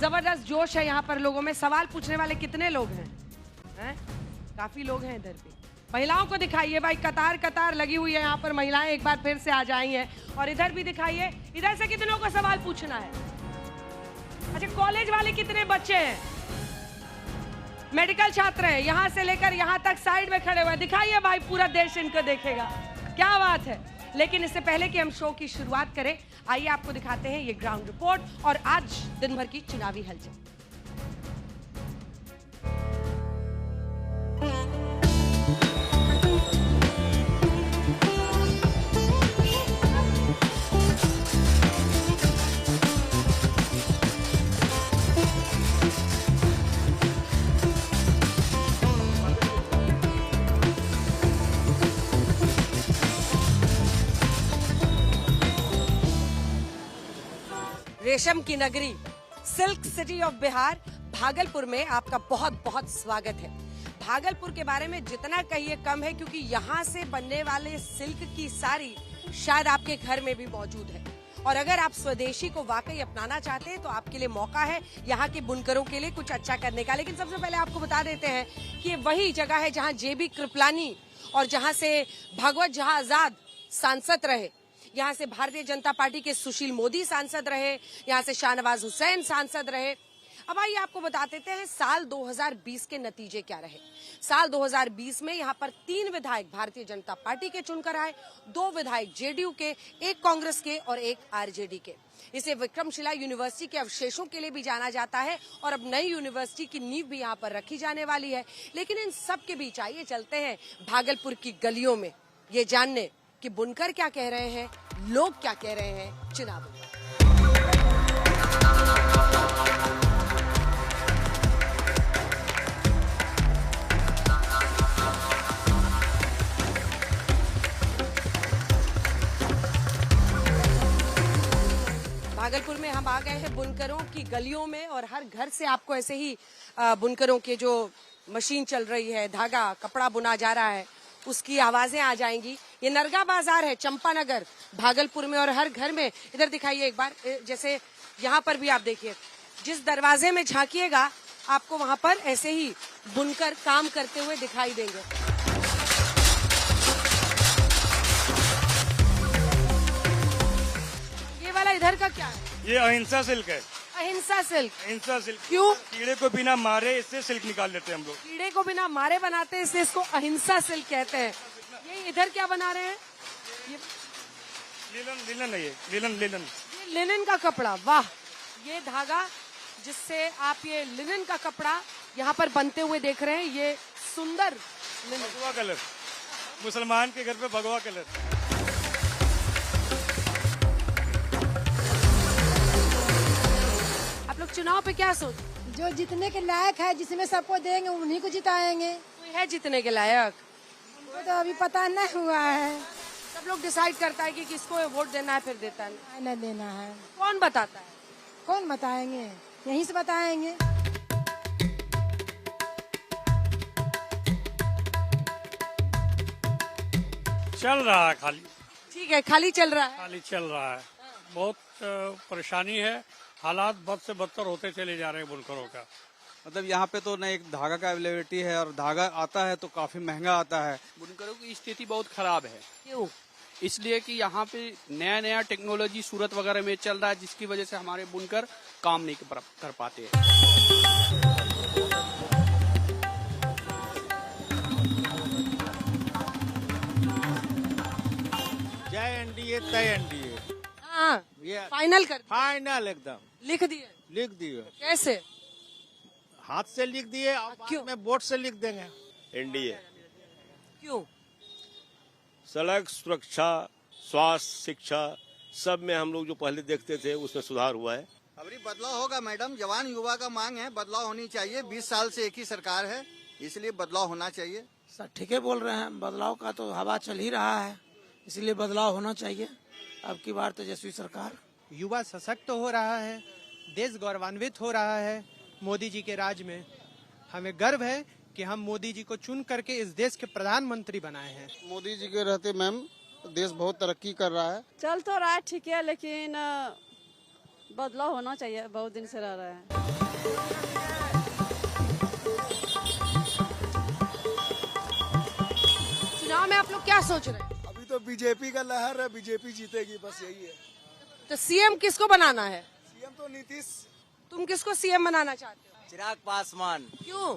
जबरदस्त जोश है यहाँ पर लोगों में। सवाल पूछने वाले कितने लोग हैं? काफी लोग हैं इधर भी। महिलाओं को दिखाइए भाई, कतार कतार लगी हुई है यहाँ पर। महिलाएं एक बार फिर से आ जाई हैं। और इधर भी दिखाइए, इधर से कितनों को सवाल पूछना है? अच्छा, कॉलेज वाले कितने बच्चे हैं? मेडिकल छात्र हैं, यहाँ से लेकर यहाँ तक साइड में खड़े हुए। दिखाइए भाई, पूरा देश इनको देखेगा। क्या बात है। लेकिन इससे पहले कि हम शो की शुरुआत करें, आइए आपको दिखाते हैं ये ग्राउंड रिपोर्ट और आज दिन भर की चुनावी हलचल। रेशम की नगरी, silk city of Bihar, Bhagalpur में आपका बहुत बहुत स्वागत है। भागलपुर के बारे में जितना कहिए कम है, क्योंकि यहाँ से बनने वाले सिल्क की साड़ी शायद आपके घर में भी मौजूद है। और अगर आप स्वदेशी को वाकई अपनाना चाहते हैं तो आपके लिए मौका है यहाँ के बुनकरों के लिए कुछ अच्छा करने का। लेकिन सबसे पहले आपको बता देते हैं कि ये वही जगह है जहाँ JB कृपलानी और जहाँ से भगवत झा आजाद सांसद रहे, यहाँ से भारतीय जनता पार्टी के सुशील मोदी सांसद रहे, यहाँ से शाहनवाज हुसैन सांसद रहे। अब आइए आपको बता देते हैं साल 2020 के नतीजे क्या रहे। साल 2020 में यहाँ पर 3 विधायक भारतीय जनता पार्टी के चुनकर आए, 2 विधायक JDU के, 1 कांग्रेस के और 1 RJD के। इसे विक्रमशिला यूनिवर्सिटी के अवशेषों के लिए भी जाना जाता है और अब नई यूनिवर्सिटी की नींव भी यहाँ पर रखी जाने वाली है। लेकिन इन सब के बीच आइए चलते हैं भागलपुर की गलियों में, ये जानने कि बुनकर क्या कह रहे हैं, लोग क्या कह रहे हैं चुनाव में। भागलपुर में हम आ गए हैं बुनकरों की गलियों में और हर घर से आपको ऐसे ही बुनकरों के जो मशीन चल रही है, धागा कपड़ा बुना जा रहा है, उसकी आवाजें आ जाएंगी। ये नरगा बाजार है चंपानगर भागलपुर में और हर घर में, इधर दिखाइए एक बार, जैसे यहाँ पर भी आप देखिए, जिस दरवाजे में झांकिएगा आपको वहाँ पर ऐसे ही बुनकर काम करते हुए दिखाई देंगे। ये वाला इधर का क्या है? ये अहिंसा सिल्क है। अहिंसा सिल्क? अहिंसा सिल्क। क्यों? कीड़े को बिना मारे इससे सिल्क निकाल लेते हैं हम लोग। कीड़े को बिना मारे बनाते हैं, इसलिए इसको अहिंसा सिल्क कहते हैं। ये इधर क्या बना रहे हैं? ये लिनन है, ये लिनन। ये लिनन का कपड़ा, वाह। ये धागा जिससे आप ये लिनन का कपड़ा यहाँ पर बनते हुए देख रहे हैं, ये सुंदर लिनन। भगवा कलर, मुसलमान के घर पे भगवा कलर। आप लोग चुनाव पे क्या सोच? जो जीतने के लायक है, जिसमें सबको देंगे उन्हीं को जिताएंगे। कोई है जीतने के लायक? हमको तो अभी पता नहीं हुआ है। सब लोग डिसाइड करता है कि किसको वोट देना है, फिर देता है। नहीं देना है। कौन बताता है? कौन बताएंगे? यहीं से बताएंगे। चल रहा है खाली। ठीक है, खाली चल रहा है। खाली चल रहा है। बहुत परेशानी है, हालात बद से बदतर होते चले जा रहे हैं बुनकरों का। मतलब यहाँ पे तो न एक धागा का अवेलेबिलिटी है और धागा आता है तो काफी महंगा आता है। बुनकरों की स्थिति बहुत खराब है। क्यों? इसलिए कि यहाँ पे नया नया टेक्नोलॉजी सूरत वगैरह में चल रहा है, जिसकी वजह से हमारे बुनकर काम नहीं कर पाते। जय NDA तय NDA। हाँ, ये फाइनल कर, फाइनल एकदम लिख दिए। कैसे? हाथ से लिख दिए और बाद में बोर्ड से लिख देंगे। NDA। क्यों? सड़क सुरक्षा, स्वास्थ्य, शिक्षा सब में हम लोग जो पहले देखते थे उसमें सुधार हुआ है। अभी बदलाव होगा मैडम, जवान युवा का मांग है, बदलाव होनी चाहिए। 20 साल से एक ही सरकार है, इसलिए बदलाव होना चाहिए। सर ठीक है बोल रहे हैं, बदलाव का तो हवा चल ही रहा है, इसलिए बदलाव होना चाहिए। अब की बार तेजस्वी सरकार। युवा सशक्त हो रहा है, देश गौरवान्वित हो रहा है मोदी जी के राज में। हमें गर्व है कि हम मोदी जी को चुन करके इस देश के प्रधानमंत्री बनाए हैं। मोदी जी के रहते मैम देश बहुत तरक्की कर रहा है। चल तो रहा है ठीक है, लेकिन बदलाव होना चाहिए, बहुत दिन से रह रहे हैं। चुनाव में आप लोग क्या सोच रहे हैं? अभी तो बीजेपी का लहर है, बीजेपी जीतेगी, बस यही है। तो सीएम किसको बनाना है? सीएम तो नीतीश। तुम किसको सीएम बनाना चाहते हो? चिराग पासवान। क्यों?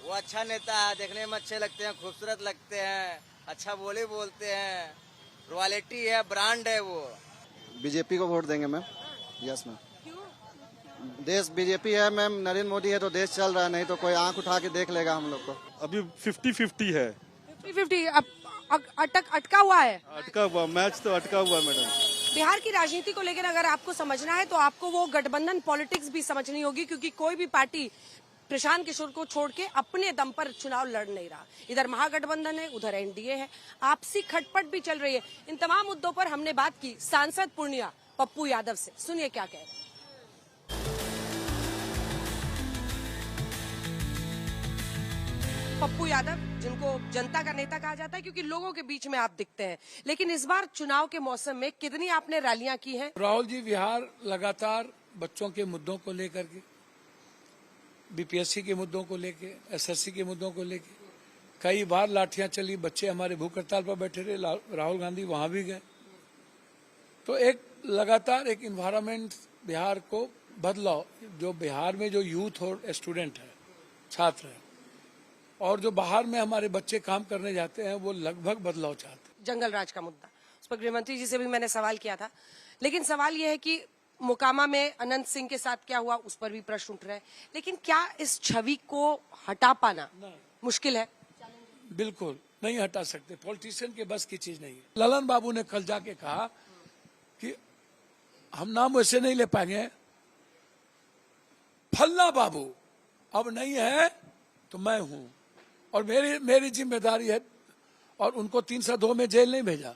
वो अच्छा नेता है, देखने में अच्छे लगते हैं, खूबसूरत लगते हैं, अच्छा बोलते हैं, रॉयल्टी है, ब्रांड है वो। बीजेपी को वोट देंगे मैम। Yes ma'am. देश बीजेपी है मैम, नरेंद्र मोदी है तो देश चल रहा है, नहीं तो कोई आंख उठा के देख लेगा हम लोग को। अभी 50-50 है। 50-50 अटका हुआ है। अटका हुआ मैच तो अटका हुआ है मैडम। बिहार की राजनीति को लेकर अगर आपको समझना है तो आपको वो गठबंधन पॉलिटिक्स भी समझनी होगी, क्योंकि कोई भी पार्टी प्रशांत किशोर को छोड़ के अपने दम पर चुनाव लड़ नहीं रहा। इधर महागठबंधन है, उधर एनडीए है, आपसी खटपट भी चल रही है। इन तमाम मुद्दों पर हमने बात की सांसद पूर्णिया पप्पू यादव से। सुनिए क्या कह रहे हैं। पप्पू यादव, जिनको जनता का नेता कहा जाता है क्योंकि लोगों के बीच में आप दिखते हैं, लेकिन इस बार चुनाव के मौसम में कितनी आपने रैलियां की हैं? राहुल जी, बिहार लगातार बच्चों के मुद्दों को लेकर के, बीपीएससी के मुद्दों को लेके, एसएससी के मुद्दों को लेके कई बार लाठियां चली। बच्चे हमारे भूख हड़ताल पर बैठे रहे, राहुल गांधी वहां भी गए। तो एक लगातार एक इन्वायरमेंट बिहार को बदलाव, जो बिहार में जो यूथ और स्टूडेंट है, छात्र है, और जो बाहर में हमारे बच्चे काम करने जाते हैं, वो लगभग बदलाव चाहते हैं। जंगल राज का मुद्दा, उस पर गृहमंत्री जी से भी मैंने सवाल किया था, लेकिन सवाल यह है कि मोकामा में अनंत सिंह के साथ क्या हुआ, उस पर भी प्रश्न उठ रहे हैं। लेकिन क्या इस छवि को हटा पाना मुश्किल है? बिल्कुल नहीं हटा सकते, पॉलिटिशियन के बस की चीज नहीं है। ललन बाबू ने कल जाके कहा कि हम नाम वैसे नहीं ले पाएंगे, फलना बाबू अब नहीं है तो मैं हूं और मेरी जिम्मेदारी है। और उनको 302 में जेल नहीं भेजा,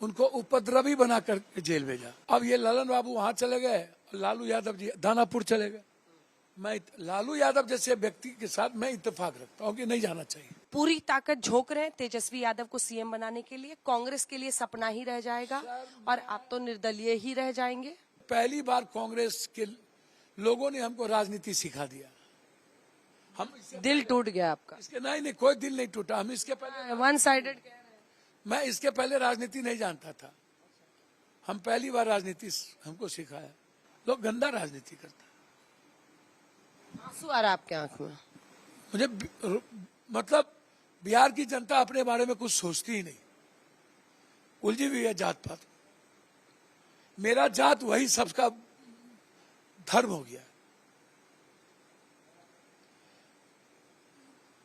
उनको उपद्रवी बनाकर जेल भेजा। अब ये ललन बाबू वहां चले गए, लालू यादव जी दानापुर चले गए। मैं लालू यादव जैसे व्यक्ति के साथ मैं इत्तेफाक रखता हूं कि नहीं जाना चाहिए। पूरी ताकत झोंक रहे हैं तेजस्वी यादव को सीएम बनाने के लिए। कांग्रेस के लिए सपना ही रह जाएगा और आप तो निर्दलीय ही रह जाएंगे। पहली बार कांग्रेस के लोगों ने हमको राजनीति सिखा दिया। हम दिल टूट गया आपका? इसके नहीं, कोई दिल नहीं टूटा। हम इसके पहले वन साइडेड, मैं इसके पहले राजनीति नहीं जानता था। हम पहली बार राजनीति हमको सिखाया। लोग गंदा राजनीति करता है। आंसू आ रहा आपके आंख में? मुझे मतलब बिहार की जनता अपने बारे में कुछ सोचती ही नहीं, उलझी हुई है जात पात। मेरा जात वही सबका धर्म हो गया।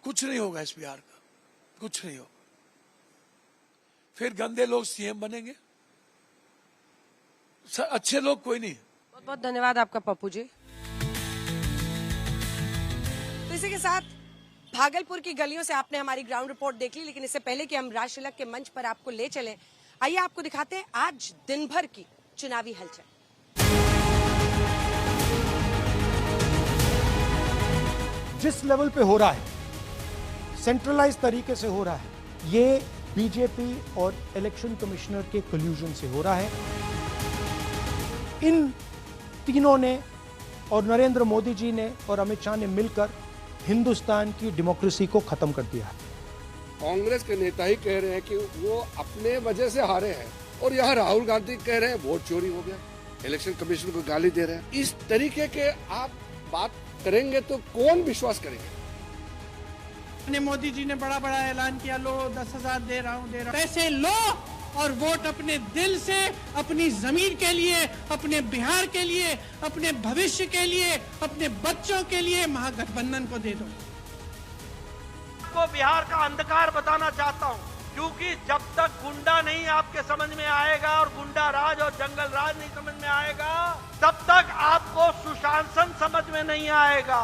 कुछ नहीं होगा इस बिहार का, कुछ नहीं होगा। फिर गंदे लोग सीएम बनेंगे, अच्छे लोग कोई नहीं। बहुत बहुत धन्यवाद आपका पप्पू जी। तो इसी के साथ भागलपुर की गलियों से आपने हमारी ग्राउंड रिपोर्ट देख ली, लेकिन इससे पहले कि हम राजतिलक के मंच पर आपको ले चलें, आइए आपको दिखाते हैं आज दिन भर की चुनावी हलचल। जिस लेवल पे हो रहा है, सेंट्रलाइज तरीके से हो रहा है, ये बीजेपी और इलेक्शन कमिश्नर के कोल्यूजन से हो रहा है। इन तीनों ने और नरेंद्र मोदी जी ने और अमित शाह ने मिलकर हिंदुस्तान की डेमोक्रेसी को खत्म कर दिया है। कांग्रेस के नेता ही कह रहे हैं कि वो अपने वजह से हारे हैं, और यहाँ राहुल गांधी कह रहे हैं वोट चोरी हो गया, इलेक्शन कमीशन को गाली दे रहे हैं। इस तरीके के आप बात करेंगे तो कौन विश्वास करेंगे? मोदी जी ने बड़ा बड़ा ऐलान किया, लो 10,000 दे रहा हूँ, पैसे लो और वोट अपने दिल से, अपनी जमीन के लिए, अपने बिहार के लिए, अपने भविष्य के लिए, अपने बच्चों के लिए महागठबंधन को दे दो। आपको बिहार का अंधकार बताना चाहता हूँ, क्योंकि जब तक गुंडा नहीं आपके समझ में आएगा और गुंडा राज और जंगल राज नहीं समझ में आएगा, तब तक आपको सुशासन समझ में नहीं आएगा।